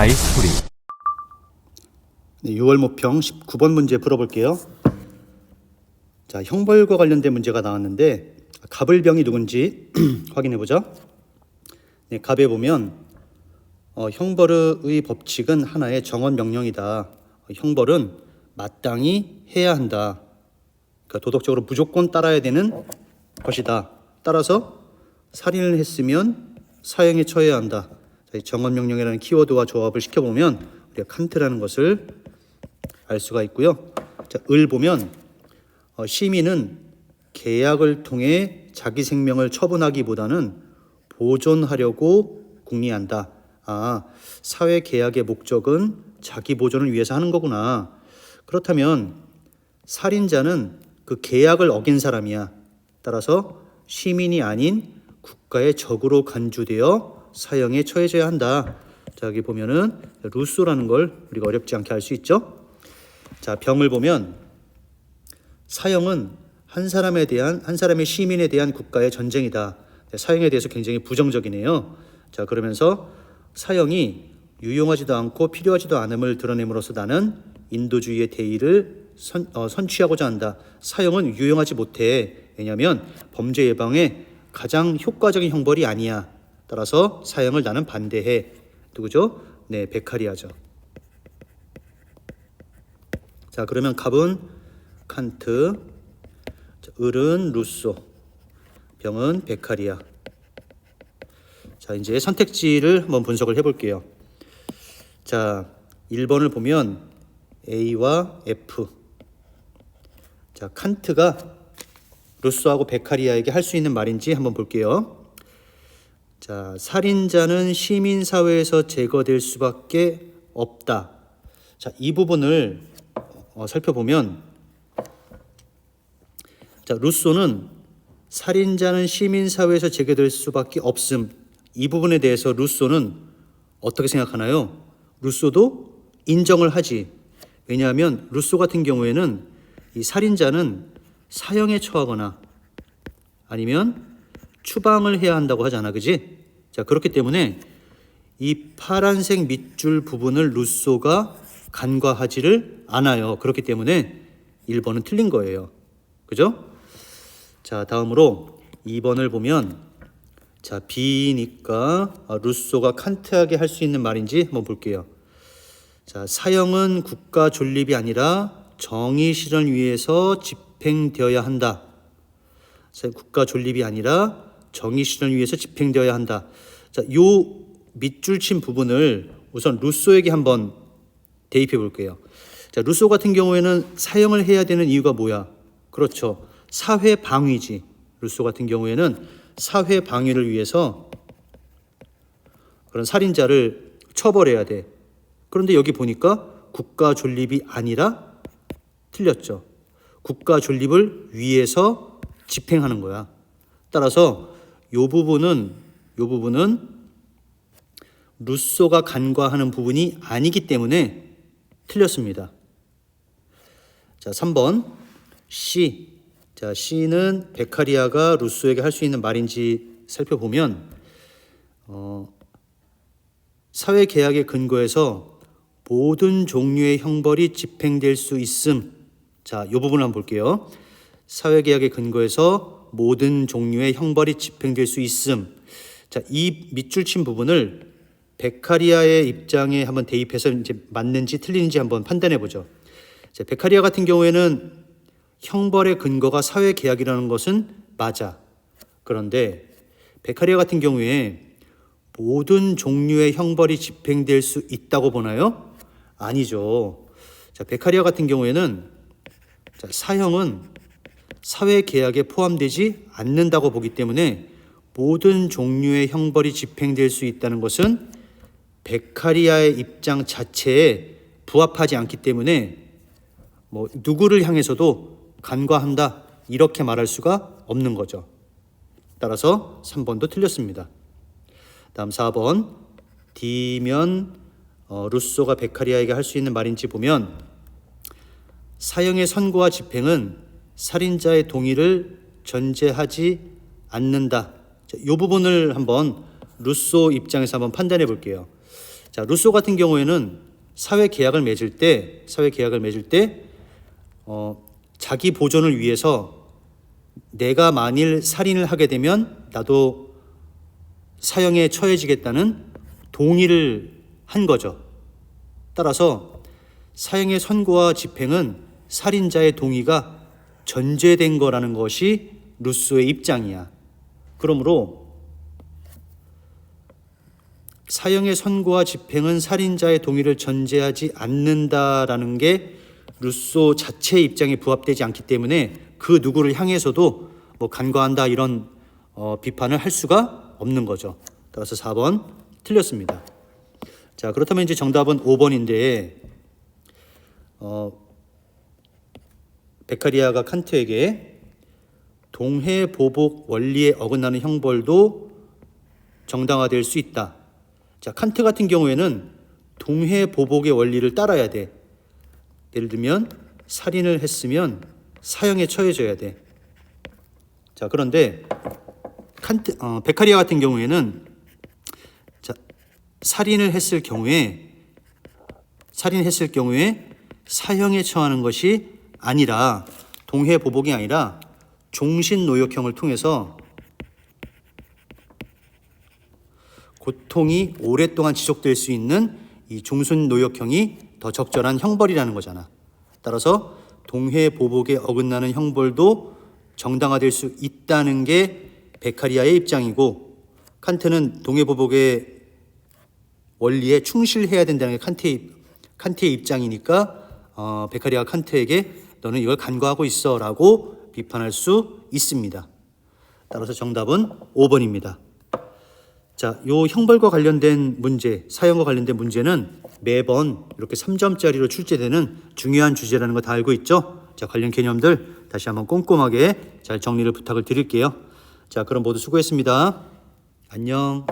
다이스토리. 네, 6월 모평 19번 문제 풀어볼게요. 자, 형벌과 관련된 문제가 나왔는데 갑을병이 누군지 확인해보자. 네, 갑에 보면 형벌의 법칙은 하나의 정원 명령이다. 형벌은 마땅히 해야 한다. 그러니까 도덕적으로 무조건 따라야 되는 것이다. 따라서 살인을 했으면 사형에 처해야 한다. 자, 이 정원 명령이라는 키워드와 조합을 시켜보면 우리가 칸트라는 것을 알 수가 있고요. 자, 을 보면 시민은 계약을 통해 자기 생명을 처분하기보다는 보존하려고 궁리한다. 아, 사회 계약의 목적은 자기 보존을 위해서 하는 거구나. 그렇다면 살인자는 그 계약을 어긴 사람이야. 따라서 시민이 아닌 국가의 적으로 간주되어 사형에 처해져야 한다. 자, 여기 보면은 루소라는 걸 우리가 어렵지 않게 알 수 있죠. 자, 병을 보면 사형은 한 사람의 시민에 대한 국가의 전쟁이다. 사형에 대해서 굉장히 부정적이네요. 자, 그러면서 사형이 유용하지도 않고 필요하지도 않음을 드러냄으로써 나는 인도주의의 대의를 선취하고자 한다. 사형은 유용하지 못해. 왜냐하면 범죄 예방에 가장 효과적인 형벌이 아니야. 따라서 사형을 나는 반대해. 누구죠? 네, 베카리아죠. 자, 그러면 갑은 칸트, 을은 루소, 병은 베카리아. 자, 이제 선택지를 한번 분석을 해볼게요. 자, 1번을 보면 A와 F. 자, 칸트가 루소하고 베카리아에게 할 수 있는 말인지 한번 볼게요. 자, 살인자는 시민사회에서 제거될 수밖에 없다. 자, 이 부분을 살펴보면, 자, 루소는 살인자는 시민사회에서 제거될 수밖에 없음. 이 부분에 대해서 루소는 어떻게 생각하나요? 루소도 인정을 하지. 왜냐하면 루소 같은 경우에는 이 살인자는 사형에 처하거나 아니면 추방을 해야 한다고 하잖아, 그지? 자, 그렇기 때문에 이 파란색 밑줄 부분을 루소가 간과하지를 않아요. 그렇기 때문에 1번은 틀린 거예요. 그죠? 자, 다음으로 2번을 보면, 자, B니까 루소가 칸트하게 할 수 있는 말인지 한번 볼게요. 자, 사형은 국가 존립이 아니라 정의 실현을 위해서 집행되어야 한다. 국가 존립이 아니라 정의 실현을 위해서 집행되어야 한다. 자, 요 밑줄 친 부분을 우선 루소에게 한번 대입해 볼게요. 자, 루소 같은 경우에는 사형을 해야 되는 이유가 뭐야? 그렇죠. 사회 방위지. 루소 같은 경우에는 사회 방위를 위해서 그런 살인자를 처벌해야 돼. 그런데 여기 보니까 국가 존립이 아니라 틀렸죠. 국가 존립을 위해서 집행하는 거야. 따라서 요 부분은 루소가 간과하는 부분이 아니기 때문에 틀렸습니다. 자, 3번 C. 자, C는 베카리아가 루소에게 할 수 있는 말인지 살펴보면 사회계약의 근거에서 모든 종류의 형벌이 집행될 수 있음. 자, 이 부분을 한번 볼게요. 사회계약의 근거에서 모든 종류의 형벌이 집행될 수 있음. 자, 이 밑줄 친 부분을 베카리아의 입장에 한번 대입해서 이제 맞는지 틀리는지 한번 판단해 보죠. 자, 베카리아 같은 경우에는 형벌의 근거가 사회계약이라는 것은 맞아. 그런데 베카리아 같은 경우에 모든 종류의 형벌이 집행될 수 있다고 보나요? 아니죠. 자, 베카리아 같은 경우에는 사형은 사회계약에 포함되지 않는다고 보기 때문에 모든 종류의 형벌이 집행될 수 있다는 것은 베카리아의 입장 자체에 부합하지 않기 때문에 누구를 향해서도 간과한다 이렇게 말할 수가 없는 거죠. 따라서 3번도 틀렸습니다. 다음 4번 D면 루소가 베카리아에게 할 수 있는 말인지 보면 사형의 선고와 집행은 살인자의 동의를 전제하지 않는다. 이 부분을 한번 루소 입장에서 한번 판단해 볼게요. 자, 루소 같은 경우에는 사회 계약을 맺을 때 자기 보존을 위해서 내가 만일 살인을 하게 되면 나도 사형에 처해지겠다는 동의를 한 거죠. 따라서 사형의 선고와 집행은 살인자의 동의가 전제된 거라는 것이 루소의 입장이야. 그러므로 사형의 선고와 집행은 살인자의 동의를 전제하지 않는다라는 게 루소 자체의 입장에 부합되지 않기 때문에 그 누구를 향해서도 뭐 간과한다 이런 비판을 할 수가 없는 거죠. 따라서 4번 틀렸습니다. 자, 그렇다면 이제 정답은 5번인데 베카리아가 칸트에게 동해보복 원리에 어긋나는 형벌도 정당화될 수 있다. 자, 칸트 같은 경우에는 동해보복의 원리를 따라야 돼. 예를 들면 살인을 했으면 사형에 처해져야 돼. 자, 그런데 베카리아 같은 경우에는 자, 살인을 했을 경우에 사형에 처하는 것이 아니라 동해보복이 아니라 종신노역형을 통해서 고통이 오랫동안 지속될 수 있는 이 종신노역형이 더 적절한 형벌이라는 거잖아. 따라서 동해보복에 어긋나는 형벌도 정당화될 수 있다는 게 베카리아의 입장이고, 칸트는 동해보복의 원리에 충실해야 된다는 게 칸트의 입장이니까 베카리아가 칸트에게 너는 이걸 간과하고 있어 라고 비판할 수 있습니다. 따라서 정답은 5번입니다. 자, 요 형벌과 관련된 문제, 사형과 관련된 문제는 매번 이렇게 3점짜리로 출제되는 중요한 주제라는 거 다 알고 있죠? 자, 관련 개념들 다시 한번 꼼꼼하게 잘 정리를 부탁을 드릴게요. 자, 그럼 모두 수고했습니다. 안녕.